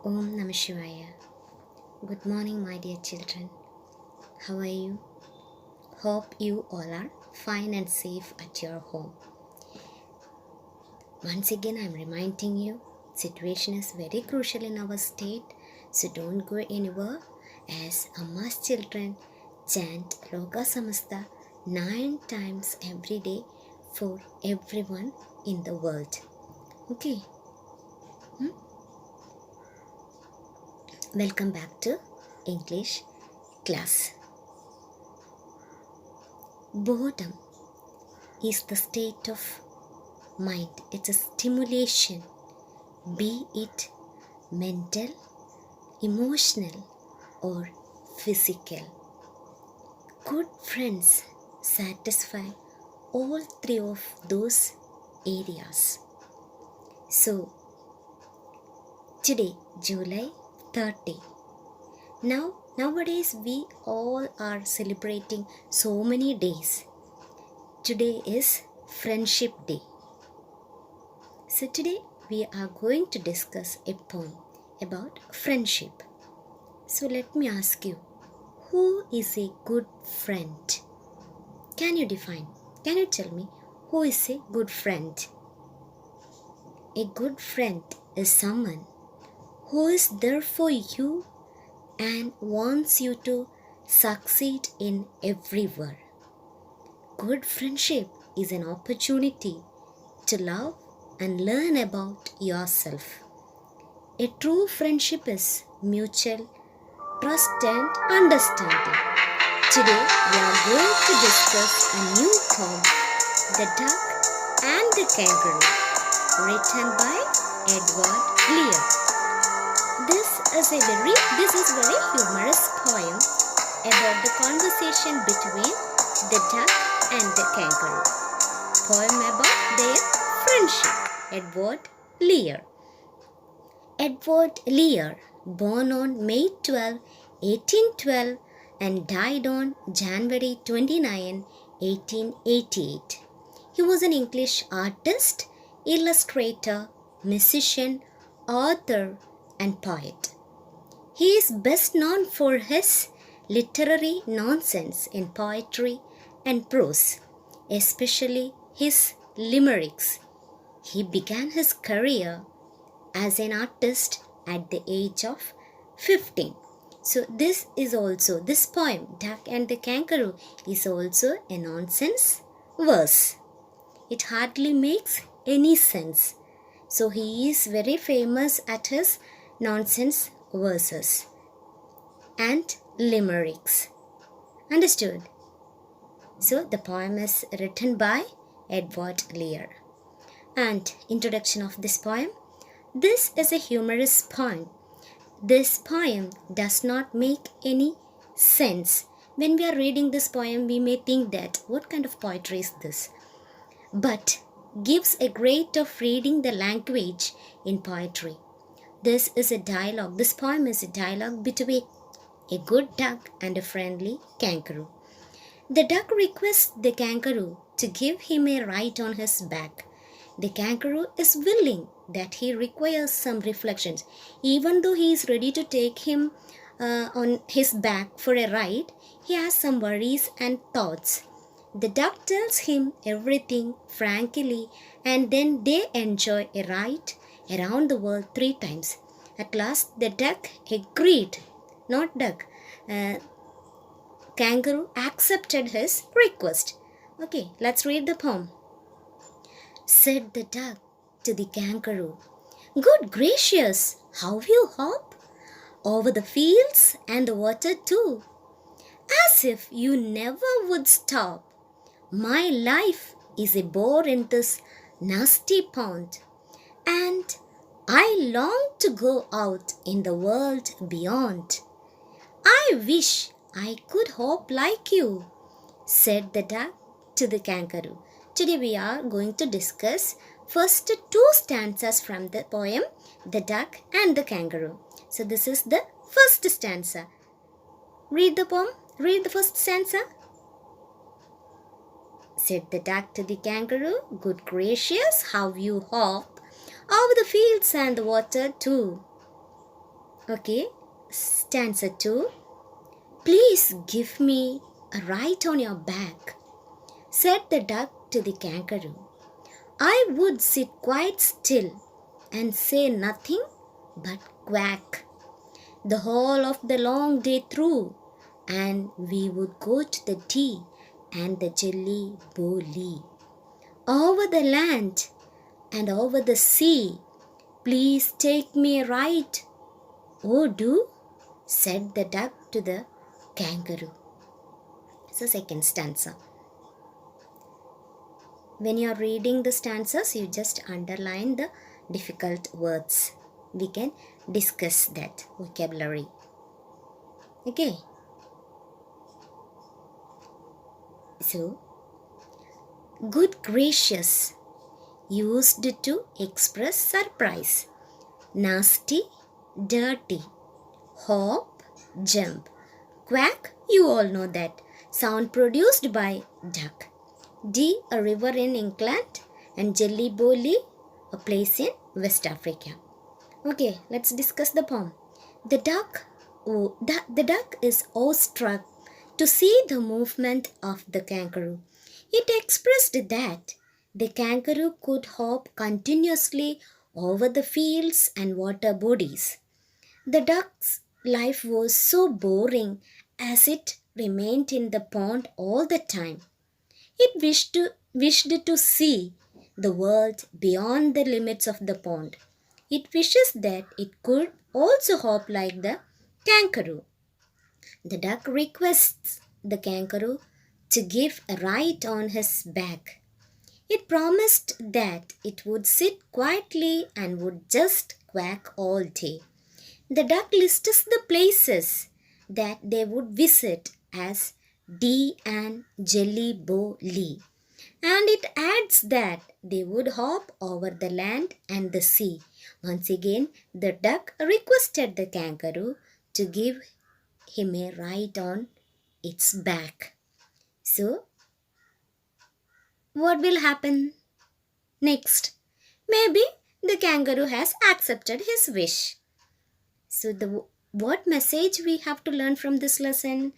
Om Namah Shivaya. Good morning, my dear children. How are you? Hope you all are fine and safe at your home. Once again, I am reminding you, situation is very crucial in our state, so don't go anywhere as Amma's children chant Loka Samasta 9 times every day for everyone in the world. Okay? Welcome back to English class. Boredom is the state of mind. It's a stimulation, be it mental, emotional, or physical. Good friends satisfy all three of those areas. So, today, July 30. Nowadays we all are celebrating so many days. Today is Friendship Day. So today we are going to discuss a poem about friendship. So let me ask you, who is a good friend? Can you tell me who is a good friend? A good friend is someone who is there for you and wants you to succeed in everywhere. Good friendship is an opportunity to love and learn about yourself. A true friendship is mutual trust and understanding. Today we are going to discuss a new poem, The Duck and the Kangaroo, written by Edward Lear. This is very humorous poem about the conversation between the duck and the kangaroo. Poem about their friendship. Edward Lear. Edward Lear, born on May 12, 1812 and died on January 29, 1888. He was an English artist, illustrator, musician, author, and poet. He is best known for his literary nonsense in poetry and prose, especially his limericks. He began his career as an artist at the age of 15. So this poem, Duck and the Kangaroo, is also a nonsense verse. It hardly makes any sense. So he is very famous at his nonsense verses and limericks. Understood? So the poem is written by Edward Lear. And introduction of this poem. This is a humorous poem. This poem does not make any sense. When we are reading this poem, we may think that what kind of poetry is this? But gives a grade of reading the language in poetry. This poem is a dialogue between a good duck and a friendly kangaroo. The duck requests the kangaroo to give him a ride on his back. The kangaroo is willing that he requires some reflections. Even though he is ready to take him on his back for a ride, he has some worries and thoughts. The duck tells him everything frankly, and then they enjoy a ride around the world 3 times. At last the duck agreed. Kangaroo accepted his request. Okay, let's read the poem. Said the duck to the kangaroo, "Good gracious, how you hop over the fields and the water too, as if you never would stop. My life is a bore in this nasty pond, and I long to go out in the world beyond. I wish I could hop like you," said the duck to the kangaroo. Today we are going to discuss first 2 stanzas from the poem, The Duck and the Kangaroo. So this is the first stanza. Read the poem. Read the first stanza. Said the duck to the kangaroo, "Good gracious, how you hop over the fields and the water too, Okay, stanza 2. Please give me a ride on your back, said the duck to the kangaroo. I would sit quite still and say nothing but quack the whole of the long day through, and we would go to the tea and the jelly bowly. Over the land and over the sea, please take me right. Oh, do, said the duck to the kangaroo. So, second stanza. When you are reading the stanzas, you just underline the difficult words. We can discuss that vocabulary. Okay. So, good gracious used to express surprise. Nasty, dirty. Hop, jump. Quack, you all know that. Sound produced by duck. D, a river in England, and Jelly Boli, a place in West Africa. Okay, let's discuss the poem. The duck is awestruck to see the movement of the kangaroo. It expressed that the kangaroo could hop continuously over the fields and water bodies. The duck's life was so boring as it remained in the pond all the time. It wished to see the world beyond the limits of the pond. It wishes that it could also hop like the kangaroo. The duck requests the kangaroo to give a ride on his back. It promised that it would sit quietly and would just quack all day. The duck lists the places that they would visit as D and Jelly Bow Lee. And it adds that they would hop over the land and the sea. Once again, the duck requested the kangaroo to give him a ride on its back. So, what will happen next? Maybe the kangaroo has accepted his wish. So, what message we have to learn from this lesson?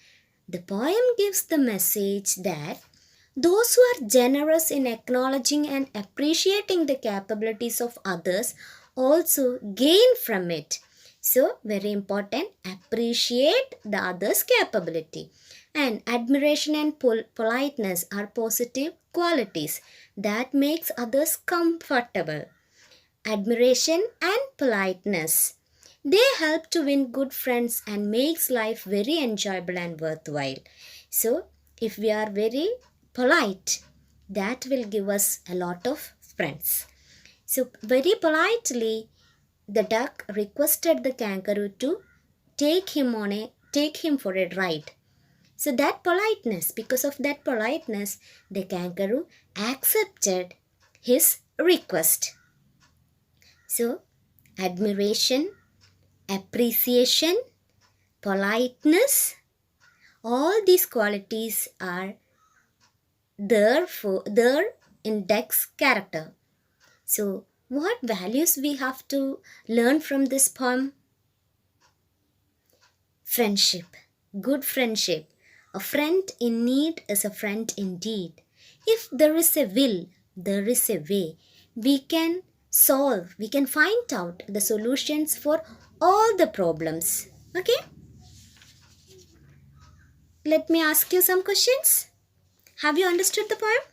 The poem gives the message that those who are generous in acknowledging and appreciating the capabilities of others also gain from it. So, very important, appreciate the other's capability. And admiration and politeness are positive qualities that makes others comfortable. Admiration and politeness, they help to win good friends and makes life very enjoyable and worthwhile. So, if we are very polite, that will give us a lot of friends. So, very politely, the duck requested the kangaroo to take him for a ride. So that politeness, because of that politeness, the kangaroo accepted his request. So, admiration, appreciation, politeness, all these qualities are there in duck's character. So, what values we have to learn from this poem? Friendship, good friendship. A friend in need is a friend indeed. If there is a will, there is a way. We can find out the solutions for all the problems. Okay? Let me ask you some questions. Have you understood the poem?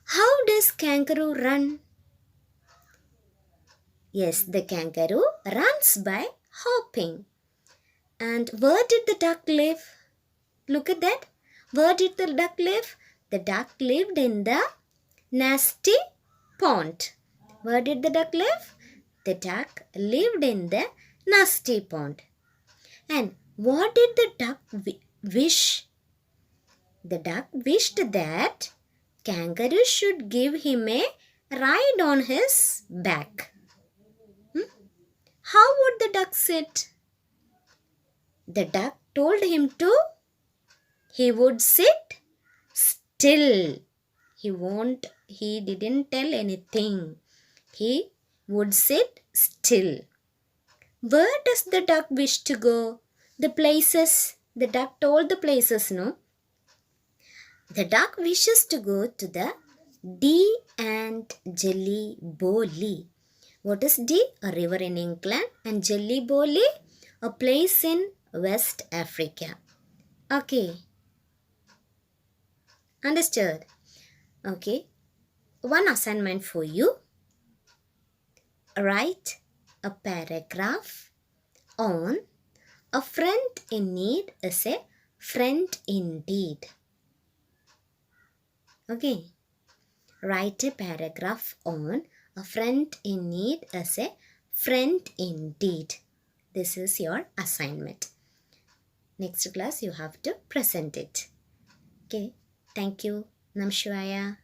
How does kangaroo run? Yes, the kangaroo runs by hopping. And where did the duck live? Look at that. Where did the duck live? The duck lived in the nasty pond. Where did the duck live? The duck lived in the nasty pond. And what did the duck wish? The duck wished that kangaroo should give him a ride on his back. How would the duck sit? The duck told him he would sit still. He didn't tell anything. He would sit still. Where does the duck wish to go? The places. The duck told the places, no? The duck wishes to go to the D and Jelly Boli. What is D? A river in England. And Jelly Boli? A place in West Africa. Okay. Understood? Okay. One assignment for you. Write a paragraph on a friend in need is a friend indeed. Okay. Write a paragraph on a friend in need as a friend indeed. This is your assignment. Next class you have to present it. Okay. Thank you. Nam Shivaya.